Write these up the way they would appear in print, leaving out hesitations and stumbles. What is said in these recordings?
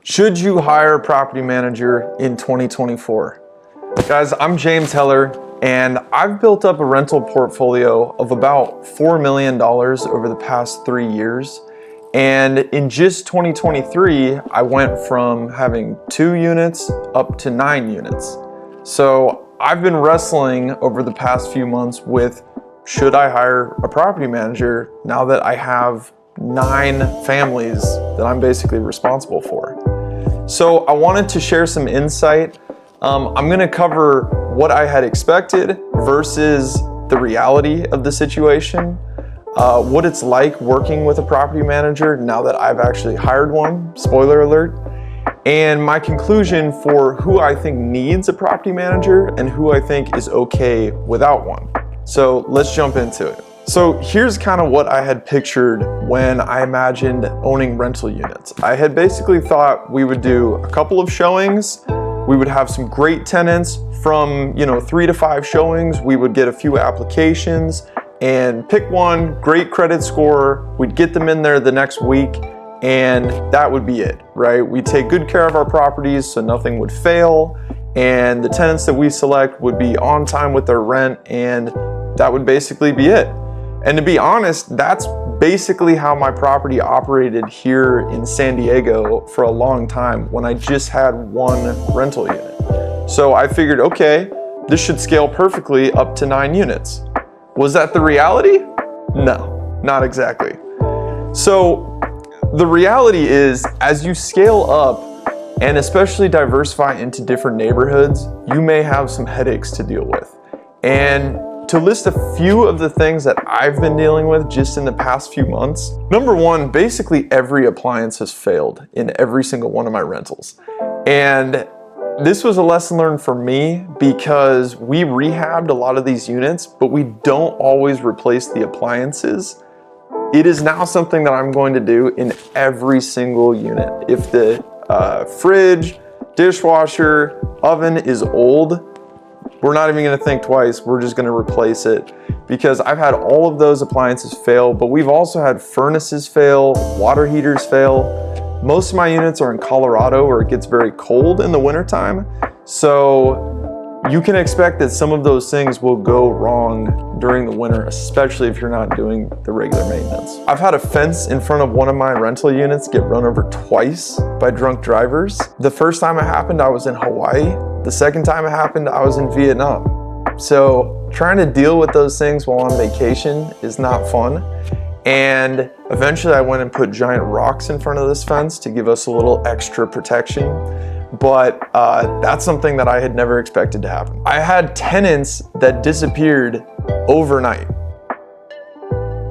Should you hire a property manager in 2024? Guys, I'm James Heller, and I've built up a rental portfolio of about $4 million over the past 3 years. And in just 2023, I went from having 2 units up to 9 units. So I've been wrestling over the past few months with, should I hire a property manager now that I have 9 families that I'm basically responsible for? So I wanted to share some insight. I'm gonna cover what I had expected versus the reality of the situation, what it's like working with a property manager now that I've actually hired one, spoiler alert, and my conclusion for who I think needs a property manager and who I think is okay without one. So let's jump into it. So here's kind of what I had pictured when I imagined owning rental units. I had basically thought we would do a couple of showings. We would have some great tenants from, 3 to 5 showings. We would get a few applications and pick one, great credit score. We'd get them in there the next week and that would be it, right? We take good care of our properties so nothing would fail, and the tenants that we select would be on time with their rent, and that would basically be it. And to be honest, that's basically how my property operated here in San Diego for a long time when I just had 1 rental unit. So I figured, okay, this should scale perfectly up to 9 units. Was that the reality? No, not exactly. So the reality is, as you scale up and especially diversify into different neighborhoods, you may have some headaches to deal with. And to list a few of the things that I've been dealing with just in the past few months. Number 1, basically every appliance has failed in every single one of my rentals. And this was a lesson learned for me because we rehabbed a lot of these units, but we don't always replace the appliances. It is now something that I'm going to do in every single unit. If the fridge, dishwasher, oven is old, we're not even gonna think twice, we're just gonna replace it, because I've had all of those appliances fail, but we've also had furnaces fail, water heaters fail. Most of my units are in Colorado where it gets very cold in the wintertime, so you can expect that some of those things will go wrong during the winter, especially if you're not doing the regular maintenance. I've had a fence in front of one of my rental units get run over twice by drunk drivers. The first time it happened, I was in Hawaii. The second time it happened, I was in Vietnam. So trying to deal with those things while on vacation is not fun. And eventually I went and put giant rocks in front of this fence to give us a little extra protection. But that's something that I had never expected to happen. I had tenants that disappeared overnight.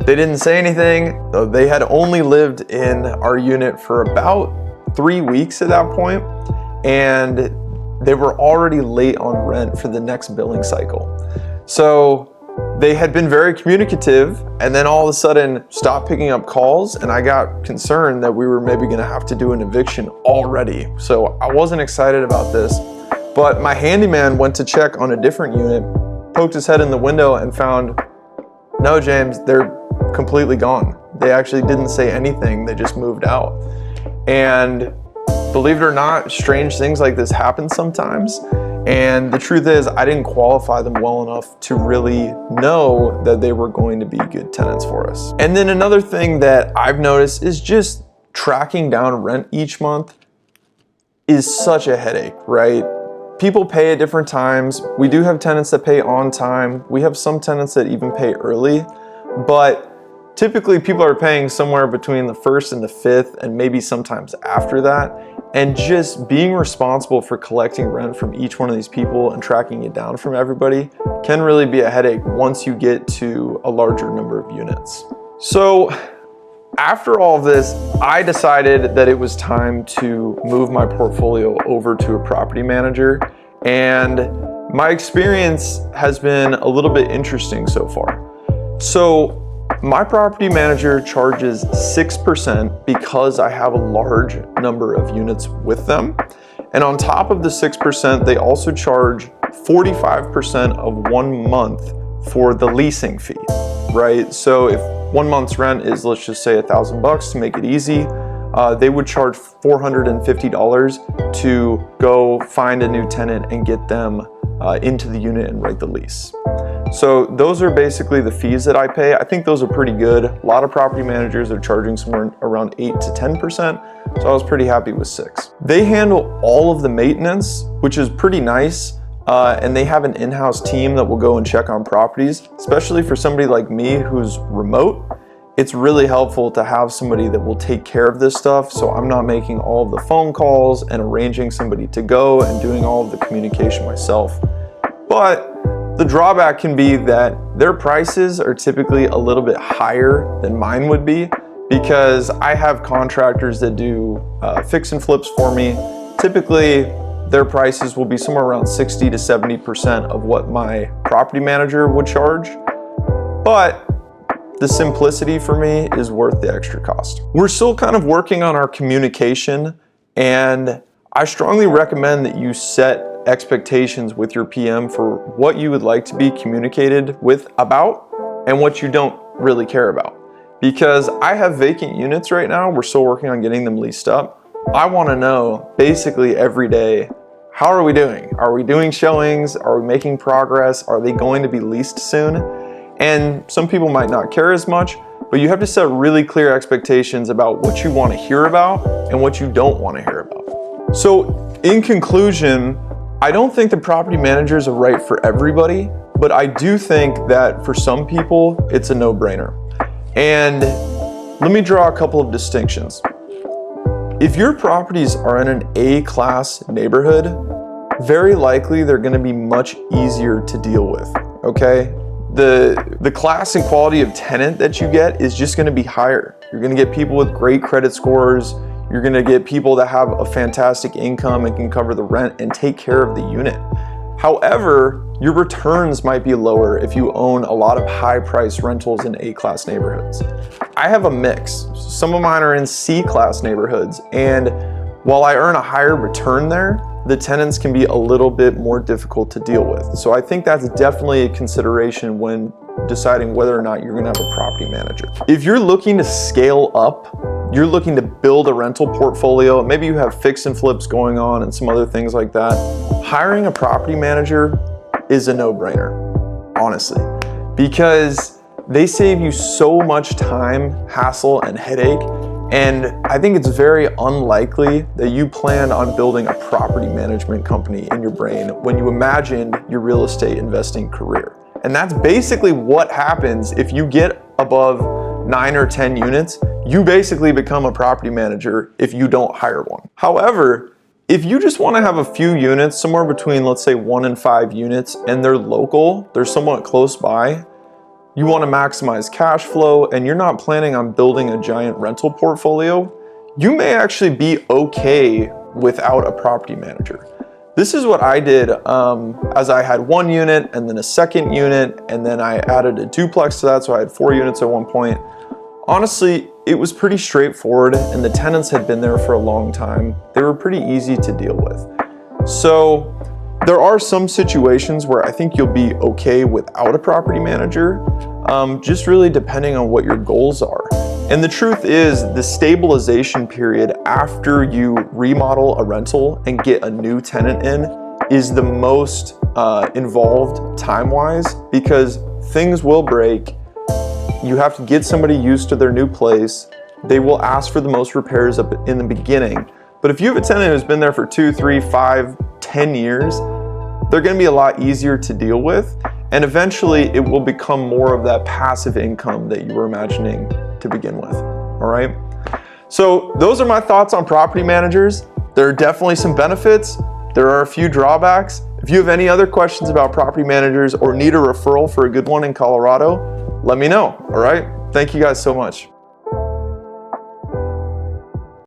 They didn't say anything. They had only lived in our unit for about 3 weeks at that point, and they were already late on rent for the next billing cycle. So they had been very communicative and then all of a sudden stopped picking up calls, and I got concerned that we were maybe gonna have to do an eviction already. So I wasn't excited about this, but my handyman went to check on a different unit, poked his head in the window and found, no, James, they're completely gone. They actually didn't say anything, they just moved out. And believe it or not, strange things like this happen sometimes. And the truth is, I didn't qualify them well enough to really know that they were going to be good tenants for us. And then another thing that I've noticed is just tracking down rent each month is such a headache, right? People pay at different times. We do have tenants that pay on time. We have some tenants that even pay early, but typically people are paying somewhere between the 1st and the 5th, and maybe sometimes after that. And just being responsible for collecting rent from each one of these people and tracking it down from everybody can really be a headache once you get to a larger number of units. So after all of this, I decided that it was time to move my portfolio over to a property manager. And my experience has been a little bit interesting so far. So my property manager charges 6% because I have a large number of units with them. And on top of the 6%, they also charge 45% of 1 month for the leasing fee, right? So if 1 month's rent is, let's just say $1,000 to make it easy, they would charge $450 to go find a new tenant and get them into the unit and write the lease. So those are basically the fees that I pay. I think those are pretty good. A lot of property managers are charging somewhere around 8 to 10%, so I was pretty happy with 6. They handle all of the maintenance, which is pretty nice, and they have an in-house team that will go and check on properties, especially for somebody like me who's remote. It's really helpful to have somebody that will take care of this stuff, so I'm not making all of the phone calls and arranging somebody to go and doing all of the communication myself. But the drawback can be that their prices are typically a little bit higher than mine would be, because I have contractors that do fix and flips for me. Typically, their prices will be somewhere around 60 to 70% of what my property manager would charge. But the simplicity for me is worth the extra cost. We're still kind of working on our communication, and I strongly recommend that you set expectations with your PM for what you would like to be communicated with about and what you don't really care about. Because I have vacant units right now, we're still working on getting them leased up. I want to know basically every day, how are we doing? Are we doing showings? Are we making progress? Are they going to be leased soon? And some people might not care as much, but you have to set really clear expectations about what you want to hear about and what you don't want to hear about. So in conclusion, I don't think the property managers are right for everybody, but I do think that for some people, it's a no-brainer. And let me draw a couple of distinctions. If your properties are in an A-class neighborhood, very likely they're going to be much easier to deal with, okay? The class and quality of tenant that you get is just going to be higher. You're going to get people with great credit scores. You're going to get people that have a fantastic income and can cover the rent and take care of the unit. However, your returns might be lower if you own a lot of high-priced rentals in A-class neighborhoods. I have a mix. Some of mine are in C-class neighborhoods, and while I earn a higher return there, the tenants can be a little bit more difficult to deal with. So I think that's definitely a consideration when deciding whether or not you're going to have a property manager. If you're looking to scale up, you're looking to build a rental portfolio, maybe you have fix and flips going on and some other things like that, hiring a property manager is a no-brainer, honestly, because they save you so much time, hassle, and headache. And I think it's very unlikely that you plan on building a property management company in your brain when you imagined your real estate investing career. And that's basically what happens if you get above 9 or 10 units. You basically become a property manager if you don't hire one. However, if you just want to have a few units, somewhere between, let's say, 1 and 5 units, and they're local, they're somewhat close by, you want to maximize cash flow, and you're not planning on building a giant rental portfolio, you may actually be okay without a property manager. This is what I did as I had 1 unit and then a 2nd unit, and then I added a duplex to that, so I had 4 units at one point. Honestly, it was pretty straightforward, and the tenants had been there for a long time. They were pretty easy to deal with. So there are some situations where I think you'll be okay without a property manager, just really depending on what your goals are. And the truth is, the stabilization period after you remodel a rental and get a new tenant in is the most involved time-wise, because things will break. You have to get somebody used to their new place. They will ask for the most repairs up in the beginning. But if you have a tenant who's been there for 2, 3, 5, 10 years, they're going to be a lot easier to deal with. And eventually it will become more of that passive income that you were imagining to begin with. All right. So those are my thoughts on property managers. There are definitely some benefits. There are a few drawbacks. If you have any other questions about property managers or need a referral for a good one in Colorado, let me know. All right. Thank you guys so much.